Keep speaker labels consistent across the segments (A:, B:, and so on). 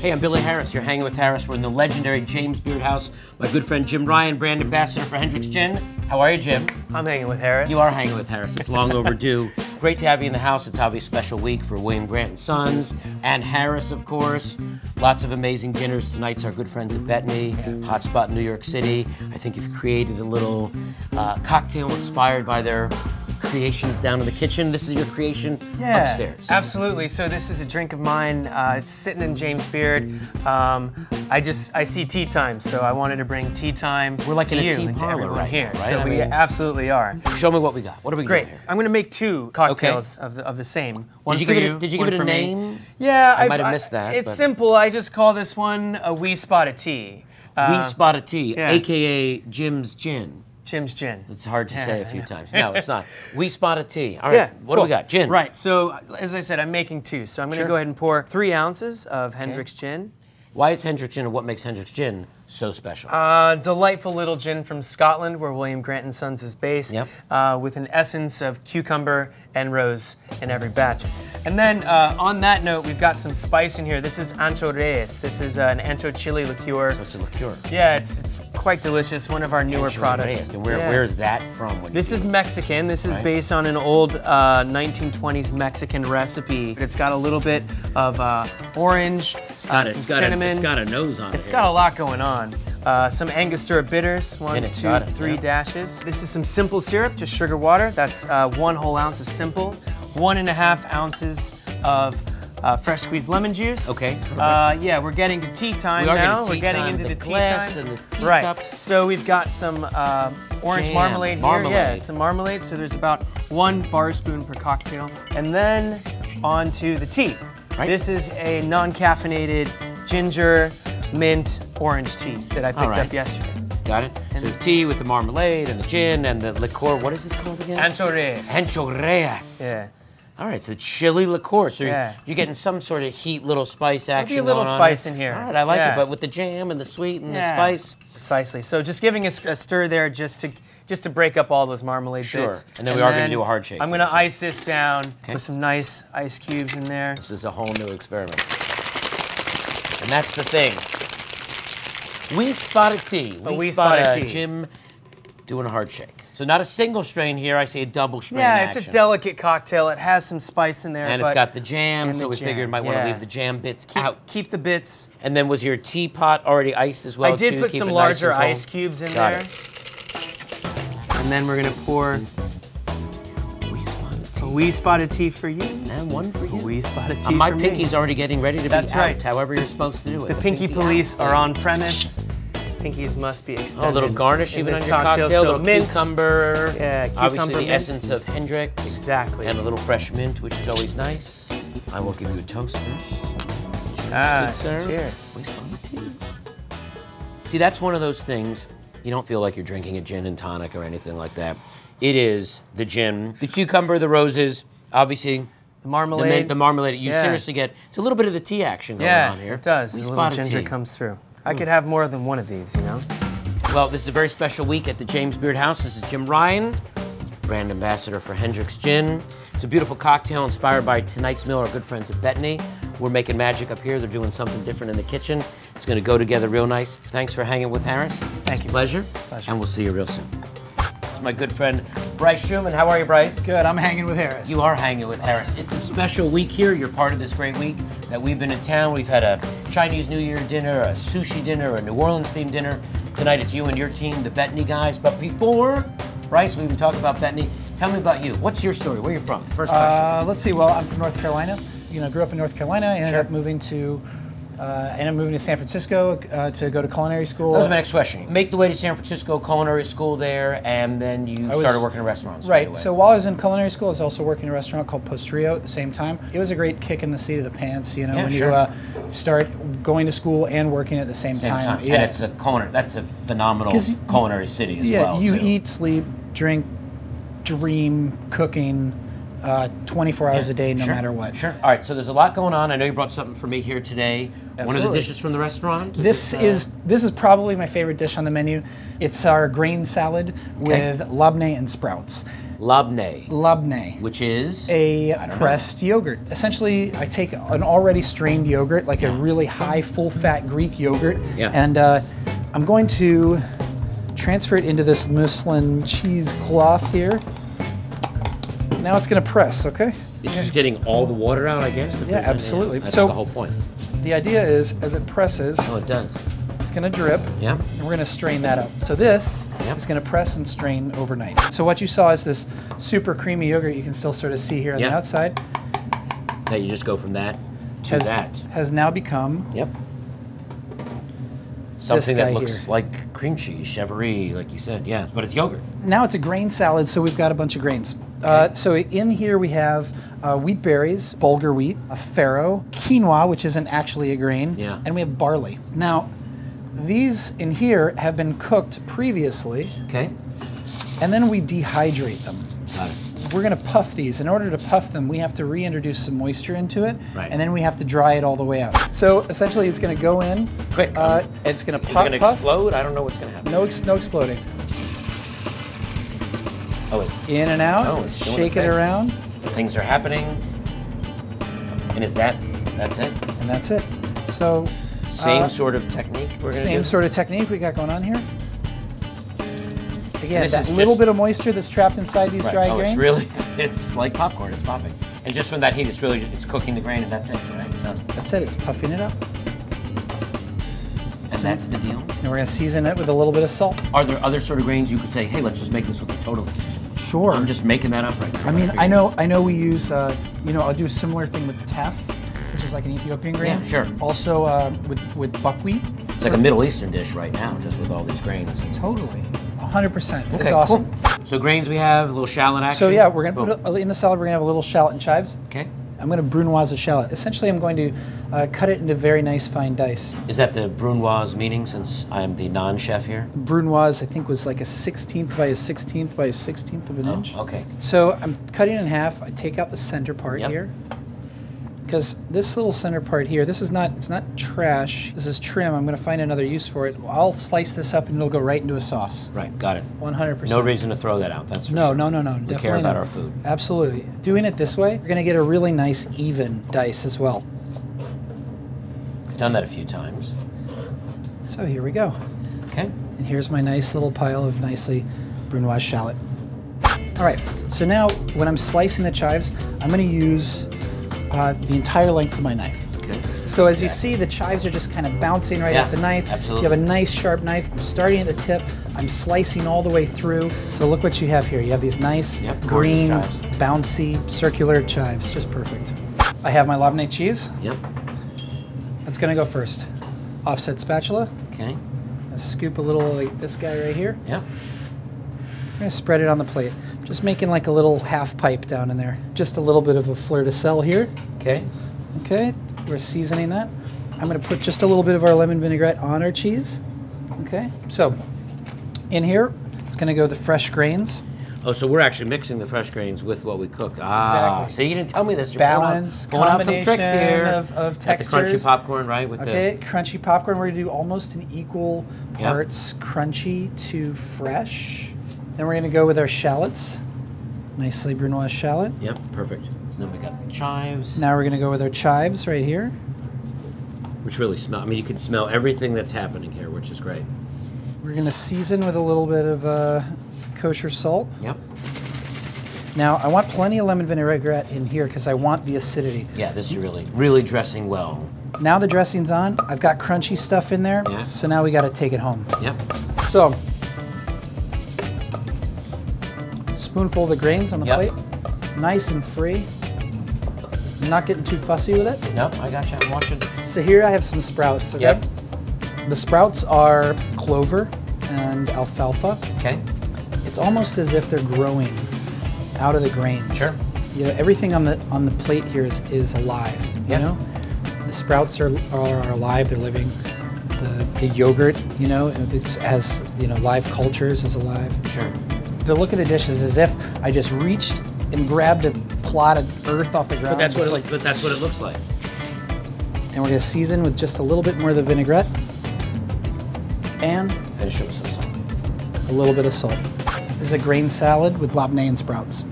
A: Hey, I'm Billy Harris. You're hanging with Harris. We're in the legendary James Beard House. My good friend Jim Ryan, brand ambassador for Hendrick's Gin. How are you, Jim?
B: I'm hanging with Harris.
A: You are hanging with Harris. It's long overdue. Great to have you in the house. It's obviously a special week for William Grant & Sons and Harris, of course. Lots of amazing dinners. Tonight's our good friends at Bettany, hot spot in New York City. I think you've created a little cocktail inspired by their creations down in the kitchen. This is your creation upstairs.
B: Absolutely. So this is a drink of mine. It's sitting in James Beard. I see tea time, so I wanted to bring tea time.
A: We're like
B: to
A: in a
B: you
A: tea
B: and to
A: parlor
B: everyone
A: right
B: here.
A: now, right?
B: So we absolutely are.
A: Show me what we got. What are we doing here?
B: I'm going to make two cocktails of the same. One
A: Did you
B: for
A: give
B: you.
A: Did you give it a name?
B: Me. Yeah,
A: I might have missed that.
B: It's simple. I just call this one a wee spot of tea.
A: Wee spot of tea, aka Jim's Gin.
B: Jim's Gin.
A: It's hard to say a few times. No, it's not. Wee spot of tea. All right, what do we got? Gin.
B: Right, so as I said, I'm making two. So I'm going to go ahead and pour 3 ounces of Hendrick's Gin.
A: Why it's Hendrick's Gin and what makes Hendrick's Gin so special?
B: Delightful little gin from Scotland, where William Grant & Sons is based, with an essence of cucumber and rose in every batch. And then on that note, we've got some spice in here. This is ancho reyes. This is an ancho chili liqueur.
A: So it's a liqueur.
B: Yeah, it's quite delicious. One of our newer products.
A: And where is that from?
B: This is Mexican. This is based on an old 1920s Mexican recipe. It's got a little bit of orange, some cinnamon.
A: It's got a nose on it.
B: It's got a lot going on. Some Angostura bitters, 1, 2, 3 dashes. This is some simple syrup, just sugar water. That's 1 whole ounce of simple. 1.5 ounces of fresh squeezed lemon juice.
A: Okay.
B: Yeah, we're getting to tea time now. We're getting into the tea time.
A: And the teacups.
B: So we've got some orange marmalade here. Yeah, some marmalade. So there's about 1 bar spoon per cocktail. And then on to the tea.
A: Right.
B: This is a non-caffeinated ginger mint orange tea that I picked up yesterday.
A: Got it. So the tea with the marmalade and the gin and the liqueur. What is this called again?
B: Ancho reyes.
A: Ancho reyes.
B: Yeah.
A: All right, so chili liqueur. So you're getting some sort of heat, little spice action.
B: There'll be a little spice in here.
A: All right, I like it, but with the jam and the sweet and the spice.
B: Precisely. So just giving a stir there just to break up all those marmalade bits.
A: And then we are going to do a hard shake.
B: I'm going to ice this down with some nice ice cubes in there.
A: This is a whole new experiment. And that's the thing. Wee spot of tea. Wee spot of tea. Jim doing a hard shake. So not a single strain here, I see a double strain action.
B: It's a delicate cocktail. It has some spice in there.
A: And it's got the jam, so we figured you might want to leave the jam bits out.
B: Keep the bits.
A: And then was your teapot already iced as well,
B: I did put some larger ice cubes in there. And then we're going to pour a wee spot of tea for you.
A: And 1 for you.
B: A wee spot of tea for me.
A: My pinky's already getting ready to be out, however you're supposed to do it.
B: The pinky police are on premise. Pinkies must be extended.
A: Oh, a little garnish even on your cocktail.
B: So
A: little
B: mint.
A: Cucumber.
B: Yeah, cucumber.
A: Obviously the
B: mint.
A: essence of Hendrick's.
B: Exactly.
A: And a little fresh mint, which is always nice. I will give you a toast first.
B: Good, sir. Cheers.
A: See, that's one of those things, you don't feel like you're drinking a gin and tonic or anything like that. It is the gin, the cucumber, the roses, obviously
B: the marmalade.
A: The mint, the marmalade. You seriously get, it's a little bit of the tea action going on here.
B: It does. A little ginger comes through. I could have more than one of these, you know?
A: Well, this is a very special week at the James Beard House. This is Jim Ryan, brand ambassador for Hendrick's Gin. It's a beautiful cocktail inspired by tonight's meal, our good friends at Bettany. We're making magic up here. They're doing something different in the kitchen. It's going to go together real nice. Thanks for hanging with Harris.
B: Thank you.
A: Pleasure. And we'll see you real soon. It's my good friend, Bryce Shuman. How are you, Bryce?
C: Good. I'm hanging with Harris.
A: You are hanging with Harris. It's a special week here. You're part of this great week that we've been in town. We've had a Chinese New Year dinner, a sushi dinner, a New Orleans themed dinner. Tonight it's you and your team, the Bettany guys. But before, Bryce, we even talk about Bettany. Tell me about you. What's your story? Where are you from? First question.
C: Let's see. Well, I'm from North Carolina. You know, grew up in North Carolina. Ended up moving to San Francisco to go to culinary school.
A: That was my next question. Make the way to San Francisco, culinary school there, and then you started working in restaurants.
C: Right. So while I was in culinary school, I was also working in a restaurant called Postrio at the same time. It was a great kick in the seat of the pants, you know, when you start going to school and working at the same time.
A: Yeah. And it's a culinary. That's a phenomenal culinary city as well.
C: Yeah, you eat, sleep, drink, dream, cooking. 24 hours a day, no matter what.
A: Sure. All right, so there's a lot going on. I know you brought something for me here today.
C: Absolutely.
A: One of the dishes from the restaurant?
C: This is probably my favorite dish on the menu. It's our grain salad with labneh and sprouts.
A: Labneh.
C: Labneh.
A: Which is?
C: A pressed yogurt. Essentially, I take an already strained yogurt, like a really high, full-fat Greek yogurt, and I'm going to transfer it into this muslin cheesecloth here. Now it's going to press, okay?
A: It's just getting all the water out, I guess?
C: Yeah, absolutely.
A: That's
C: so
A: the whole point.
C: The idea is, as it presses,
A: it does.
C: It's going to drip, and we're going to strain that out. So this is going to press and strain overnight. So what you saw is this super creamy yogurt you can still sort of see here on the outside.
A: That you just go from that to that.
C: Has now become
A: something that looks like cream cheese, chèvre, like you said, but it's yogurt.
C: Now it's a grain salad, so we've got a bunch of grains. So in here we have wheat berries, bulgur wheat, a farro, quinoa, which isn't actually a grain, and we have barley. Now, these in here have been cooked previously, and then we dehydrate them.
A: Got it.
C: We're going to puff these. In order to puff them, we have to reintroduce some moisture into it, and then we have to dry it all the way out. So essentially, it's going to go in.
A: Quick.
C: It's going to
A: pop. Is it going to explode? I don't know what's going to happen.
C: No exploding.
A: Oh, wait.
C: In and out. Shake it around.
A: Things are happening. And that's it?
C: And that's it. So.
A: Same sort of technique we're going to do?
C: Same sort of technique we got going on here. Again, that little bit of moisture that's trapped inside these dry grains.
A: It's like popcorn, it's popping. And just from that heat, it's cooking the grain and that's it, right? Done.
C: That's it, it's puffing it up.
A: And that's the deal?
C: And we're going to season it with a little bit of salt.
A: Are there other sort of grains you could say, hey, let's just make this with a total?
C: Sure.
A: I'm just making that up right now.
C: I mean, I know we use, I'll do a similar thing with teff, which is like an Ethiopian grain.
A: Yeah, sure.
C: Also with buckwheat.
A: It's like a Middle Eastern dish right now, just with all these grains.
C: Totally. 100%.
A: Okay,
C: it's awesome.
A: Cool. So grains we have, a little shallot action.
C: So yeah, we're going to put in the salad, we're going to have a little shallot and chives.
A: Okay.
C: I'm going to brunoise the shallot. Essentially, I'm going to cut it into very nice fine dice.
A: Is that the brunoise meaning, since I am the non-chef here?
C: Brunoise, I think, was like a 16th by a 16th by a 16th of an inch.
A: Okay.
C: So I'm cutting it in half. I take out the center part here. Because this little center part here, it's not trash. This is trim. I'm going to find another use for it. I'll slice this up and it'll go right into a sauce.
A: Right, got it.
C: 100%.
A: No reason to throw that out, that's for
C: sure.
A: No.
C: We
A: care about our food.
C: Absolutely. Doing it this way, we're going to get a really nice even dice as well.
A: I've done that a few times.
C: So here we go.
A: Okay.
C: And here's my nice little pile of nicely brunoise shallot. All right, so now when I'm slicing the chives, I'm going to use the entire length of my knife.
A: Okay.
C: So as you see, the chives are just kind of bouncing right off the knife.
A: Absolutely.
C: You have a nice sharp knife. I'm starting at the tip. I'm slicing all the way through. So look what you have here. You have these nice green, bouncy, circular chives. Just perfect. I have my labneh cheese.
A: Yep.
C: That's going to go first. Offset spatula.
A: Okay.
C: Scoop a little like this guy right here.
A: Yep.
C: I'm going to spread it on the plate. Just making like a little half pipe down in there. Just a little bit of a fleur de sel here.
A: Okay.
C: Okay, we're seasoning that. I'm going to put just a little bit of our lemon vinaigrette on our cheese. Okay, so in here, it's going to go the fresh grains.
A: Oh, so we're actually mixing the fresh grains with what we cook.
C: Exactly.
A: So you didn't tell me this. You're
C: Balance,
A: pulling out some tricks here.
C: Of textures.
A: Got the crunchy popcorn, right? With
C: crunchy popcorn. We're going to do almost an equal parts crunchy to fresh. Then we're going to go with our shallots. Nicely brunoise shallot.
A: Yep, perfect. So then we got the chives.
C: Now we're going to go with our chives right here.
A: Which really smell. I mean, you can smell everything that's happening here, which is great.
C: We're going to season with a little bit of kosher salt.
A: Yep.
C: Now, I want plenty of lemon vinaigrette in here because I want the acidity.
A: Yeah, this is really dressing well.
C: Now the dressing's on. I've got crunchy stuff in there.
A: Yeah.
C: So now we got to take it home.
A: Yep.
C: So, spoonful of the grains on the plate. Nice and free. I'm not getting too fussy with it.
A: Nope, I got you. I'm watching.
C: So here I have some sprouts. Okay?
A: Yep.
C: The sprouts are clover and alfalfa.
A: Okay.
C: It's almost as if they're growing out of the grains.
A: Sure.
C: You know, everything on the plate here is alive. You know, the sprouts are alive. They're living. The yogurt, you know, it has live cultures is alive.
A: Sure.
C: The look of the dish is as if I just reached and grabbed a plot of earth off the ground.
A: But that's what it looks like.
C: And we're going to season with just a little bit more of the vinaigrette and
A: finish it with some salt.
C: A little bit of salt. is a grain salad with labneh and sprouts.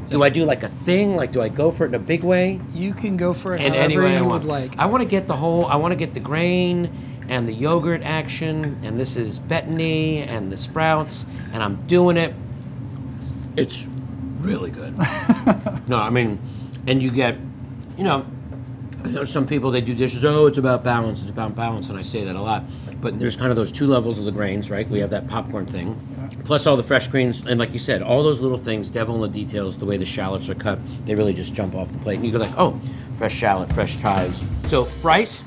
A: Do I do like a thing? Like, do I go for it in a big way?
C: You can go for it
A: In
C: however
A: any way
C: you
A: I
C: would
A: want.
C: like.
A: I want to get I want to get the grain and the yogurt action, and this is Bethany and the sprouts, and I'm doing it. It's really good. No, I mean, and you get, you know, some people, they do dishes, oh, it's about balance, and I say that a lot. But there's kind of those two levels of the grains, right? We have that popcorn thing, plus all the fresh greens, and like you said, all those little things, devil in the details, the way the shallots are cut, they really just jump off the plate. And you go like, oh, fresh shallot, fresh chives. So, Bryce,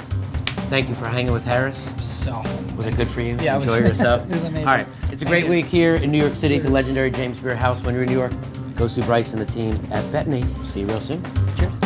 A: thank you for hanging with Harris.
C: It's awesome.
A: Was it good for you?
C: Yeah,
A: Enjoy yourself?
C: It was amazing.
A: All right, it's a great week here in New York City at the legendary James Beer House. When you're in New York, go see Bryce and the team at Bethany. See you real soon. Cheers.